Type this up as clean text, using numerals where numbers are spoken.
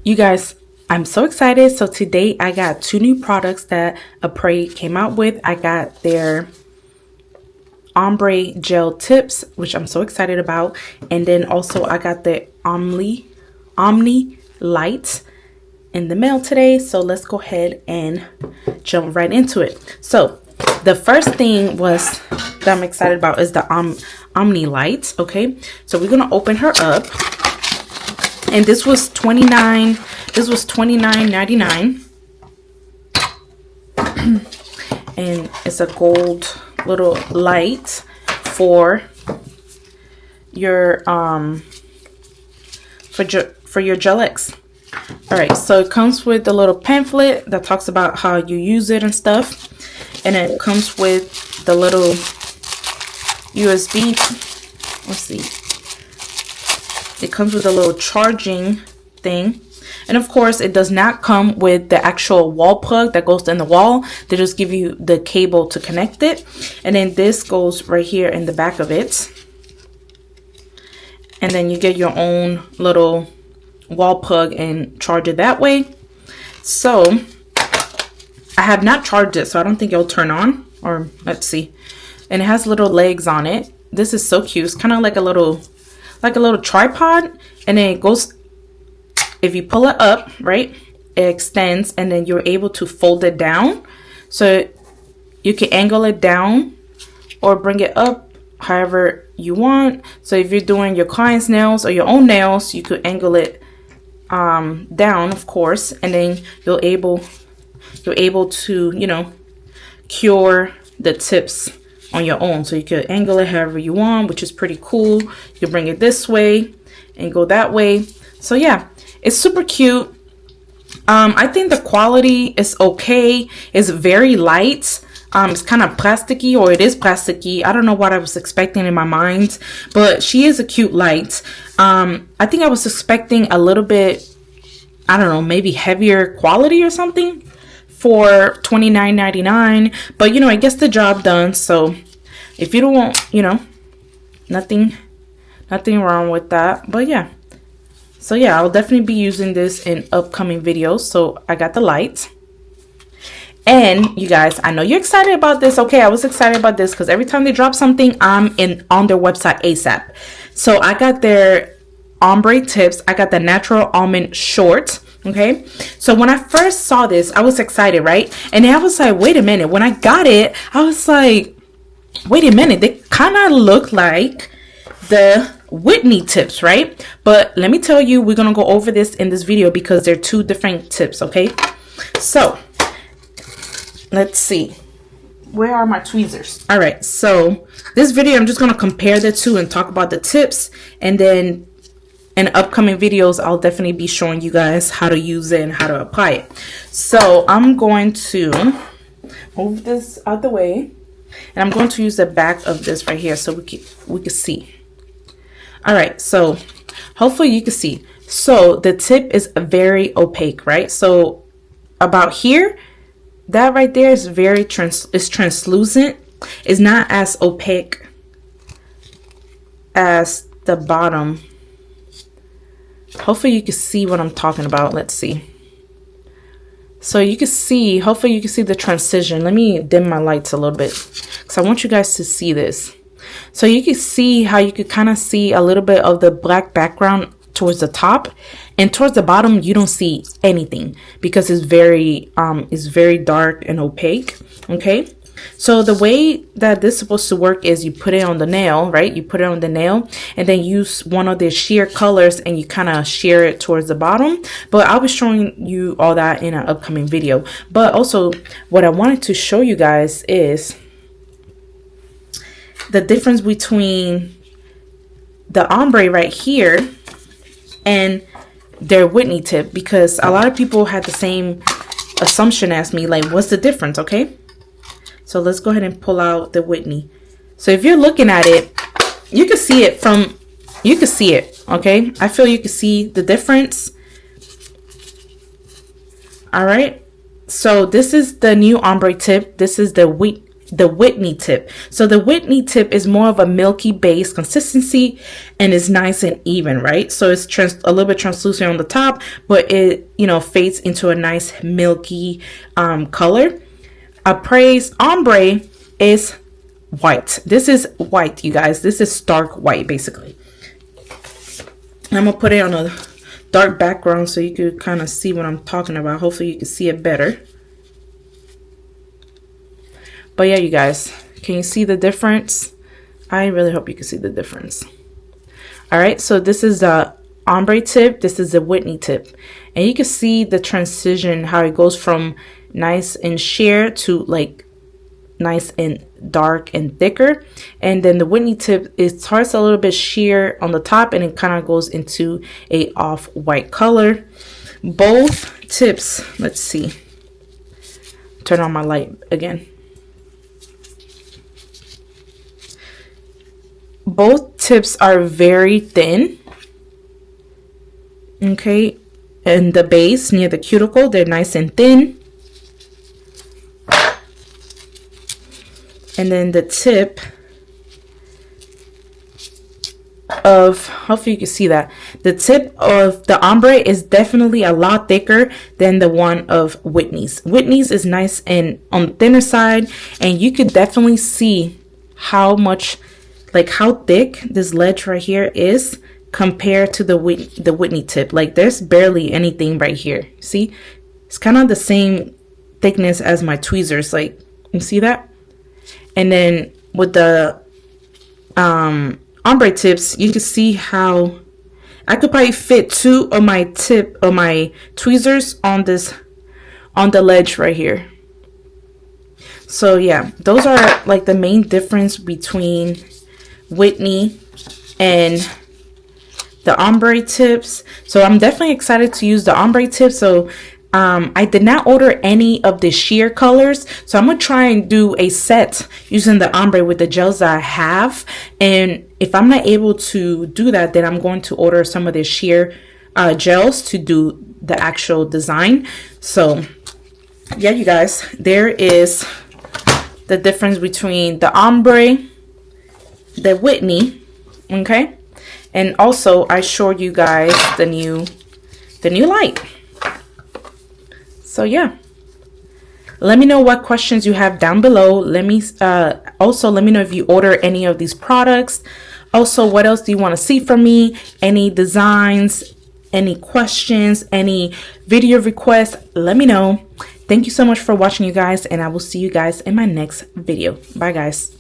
You guys, I'm so excited. So today I got two new products that Apres came out with. I got their ombre gel tips, which I'm so excited about. And then also I got the Omni light in the mail today. So let's go ahead and jump right into it. So the first thing was that I'm excited about is the Omni light. Okay, so we're gonna open her up. And this was $29.99. And it's a gold little light for your Gel X. All right, so it comes with a little pamphlet that talks about how you use it and stuff, and it comes with the little USB. Let's see. It comes with a little charging thing. And of course, it does not come with the actual wall plug that goes in the wall. They just give you the cable to connect it. And then this goes right here in the back of it. And then you get your own little wall plug and charge it that way. So I have not charged it, so I don't think it'll turn on. Or let's see. And it has little legs on it. This is so cute. It's kind of like a little tripod, and then it goes, if you pull it up, right, it extends, and then you're able to fold it down, so you can angle it down or bring it up however you want. So if you're doing your client's nails or your own nails, you could angle it down, of course, and then you're able to, you know, cure the tips on your own. So you could angle it however you want, which is pretty cool. You can bring it this way and go that way. So yeah, it's super cute. I think the quality is okay. It's very light. It's kind of plasticky, or it is plasticky. I don't know what I was expecting in my mind, but she is a cute light. I think I was expecting a little bit, I don't know, maybe heavier quality or something for $29.99, but you know, it gets the job done. So if you don't want, you know, nothing wrong with that. But yeah, so yeah, I'll definitely be using this in upcoming videos. So I got the light. And you guys, I know you're excited about this. Okay, I was excited about this because every time they drop something, I'm on their website ASAP. So I got their ombre tips. I got the natural almond short. Okay, so when I first saw this, I was excited, right? And then I was like, wait a minute. When I got it, I was like, wait a minute. They kind of look like the Whitney tips, right? But let me tell you, we're going to go over this in this video because they're two different tips, okay? So let's see. Where are my tweezers? All right, so this video, I'm just going to compare the two and talk about the tips, and then in upcoming videos, I'll definitely be showing you guys how to use it and how to apply it. So I'm going to move this out the way, and I'm going to use the back of this right here so we can see. All right, so hopefully you can see. So the tip is very opaque, right? So about here, that right there is very translucent. It's not as opaque as the bottom. Hopefully you can see what I'm talking about. Let's see. So you can see, hopefully you can see the transition. Let me dim my lights a little bit because I want you guys to see this. So you can see how you could kind of see a little bit of the black background towards the top, and towards the bottom you don't see anything because it's very dark and opaque. Okay, so the way that this is supposed to work is you put it on the nail, right? You put it on the nail and then use one of the sheer colors and you kind of shear it towards the bottom. But I'll be showing you all that in an upcoming video. But also what I wanted to show you guys is the difference between the ombre right here and their Whitney tip, because a lot of people had the same assumption as me, like, what's the difference? Okay, so let's go ahead and pull out the Whitney. So if you're looking at it, you can see it okay? I feel you can see the difference. All right, so this is the new ombre tip. This is the the Whitney tip. So the Whitney tip is more of a milky base consistency and is nice and even, right? So it's a little bit translucent on the top, but it, you know, fades into a nice milky color. Aprés Ombre is white. This is white, you guys. This is stark white, basically. I'm gonna put it on a dark background so you could kind of see what I'm talking about. Hopefully you can see it better. But yeah, you guys, can you see the difference? I really hope you can see the difference. All right, so this is the ombre tip. This is the Whitney tip. And you can see the transition, how it goes from nice and sheer to like nice and dark and thicker. And then the Whitney tip, it starts a little bit sheer on the top and it kind of goes into a off-white color. Both tips, let's see. Turn on my light again. Both tips are very thin, okay, and the base near the cuticle, they're nice and thin. And then the tip of, hopefully you can see that, the tip of the ombre is definitely a lot thicker than the one of Whitney's. Whitney's is nice and on the thinner side, and you could definitely see how much, like how thick this ledge right here is compared to the Whitney tip. Like there's barely anything right here. See, it's kind of the same thickness as my tweezers. Like, you see that? And then with the ombre tips, you can see how I could probably fit two of my tweezers on the ledge right here. So yeah, those are like the main difference between Whitney and the ombre tips. So I'm definitely excited to use the ombre tips. So I did not order any of the sheer colors, so I'm gonna try and do a set using the ombre with the gels that I have. And if I'm not able to do that, then I'm going to order some of the sheer gels to do the actual design. So yeah, you guys, there is the difference between the ombre, the Whitney, okay, and also I showed you guys the new light. So yeah, let me know what questions you have down below. Let me also let me know if you order any of these products. Also, what else do you want to see from me? Any designs, any questions, any video requests, let me know. Thank you so much for watching, you guys, and I will see you guys in my next video. Bye guys.